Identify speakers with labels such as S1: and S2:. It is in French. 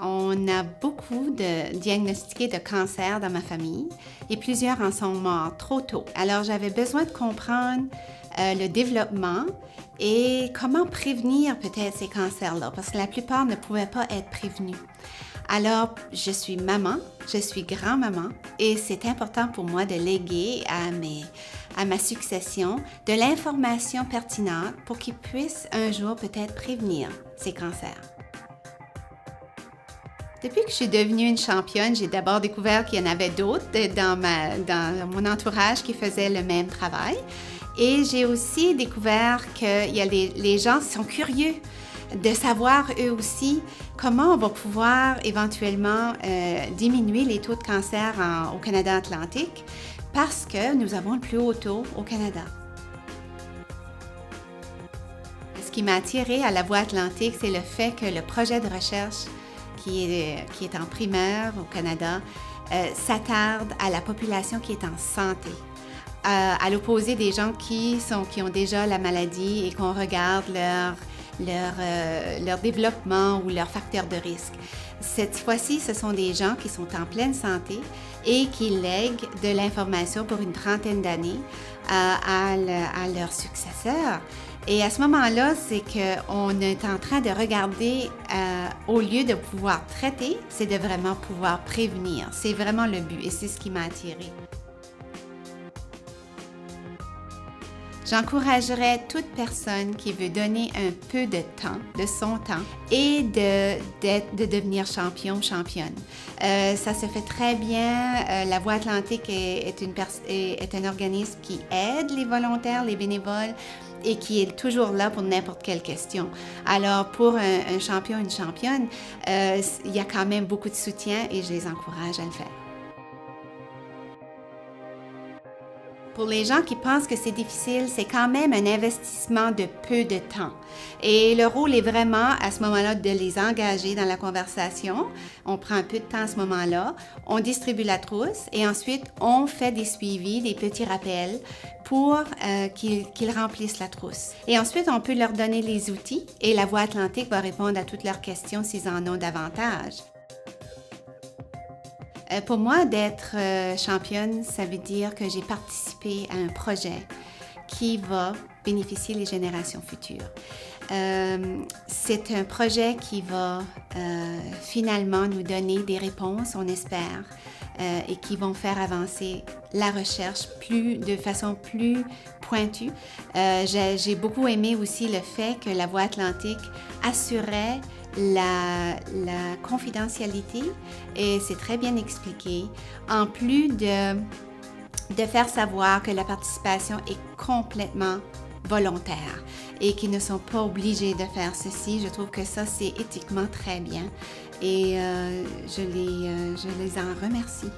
S1: On a beaucoup de diagnostiqués de cancer dans ma famille et plusieurs en sont morts trop tôt. Alors, j'avais besoin de comprendre le développement et comment prévenir peut-être ces cancers-là, parce que la plupart ne pouvaient pas être prévenus. Alors, je suis maman, je suis grand-maman et c'est important pour moi de léguer à ma succession de l'information pertinente pour qu'ils puissent un jour peut-être prévenir ces cancers. Depuis que je suis devenue une championne, j'ai d'abord découvert qu'il y en avait d'autres dans mon entourage qui faisaient le même travail. Et j'ai aussi découvert qu'il y a les gens qui sont curieux de savoir eux aussi comment on va pouvoir éventuellement diminuer les taux de cancer au Canada atlantique parce que nous avons le plus haut taux au Canada. Ce qui m'a attirée à la Voie atlantique, c'est le fait que le projet de recherche qui est en primaire au Canada s'attarde à la population qui est en santé. À l'opposé des gens qui ont déjà la maladie et qu'on regarde leur développement ou leurs facteurs de risque. Cette fois-ci, ce sont des gens qui sont en pleine santé et qui lèguent de l'information pour une trentaine d'années à leurs successeurs. Et à ce moment-là, c'est qu'on est en train de regarder, au lieu de pouvoir traiter, c'est de vraiment pouvoir prévenir. C'est vraiment le but et c'est ce qui m'a attirée. J'encouragerais toute personne qui veut donner un peu de temps, de son temps, et de devenir champion, championne. Ça se fait très bien. La Voie atlantique est un organisme qui aide les volontaires, les bénévoles, et qui est toujours là pour n'importe quelle question. Alors, pour un champion, une championne, il y a quand même beaucoup de soutien et je les encourage à le faire. Pour les gens qui pensent que c'est difficile, c'est quand même un investissement de peu de temps. Et le rôle est vraiment, à ce moment-là, de les engager dans la conversation. On prend un peu de temps à ce moment-là, on distribue la trousse et ensuite, on fait des suivis, des petits rappels pour qu'ils remplissent la trousse. Et ensuite, on peut leur donner les outils et la Voie atlantique va répondre à toutes leurs questions s'ils en ont davantage. Pour moi, d'être championne, ça veut dire que j'ai participé à un projet qui va bénéficier les générations futures. C'est un projet qui va finalement nous donner des réponses, on espère, et qui vont faire avancer la recherche de façon plus pointue. J'ai beaucoup aimé aussi le fait que la Voie atlantique assurait la confidentialité et c'est très bien expliqué, en plus de faire savoir que la participation est complètement volontaire et qu'ils ne sont pas obligés de faire ceci. Je trouve que ça, c'est éthiquement très bien et je les en remercie.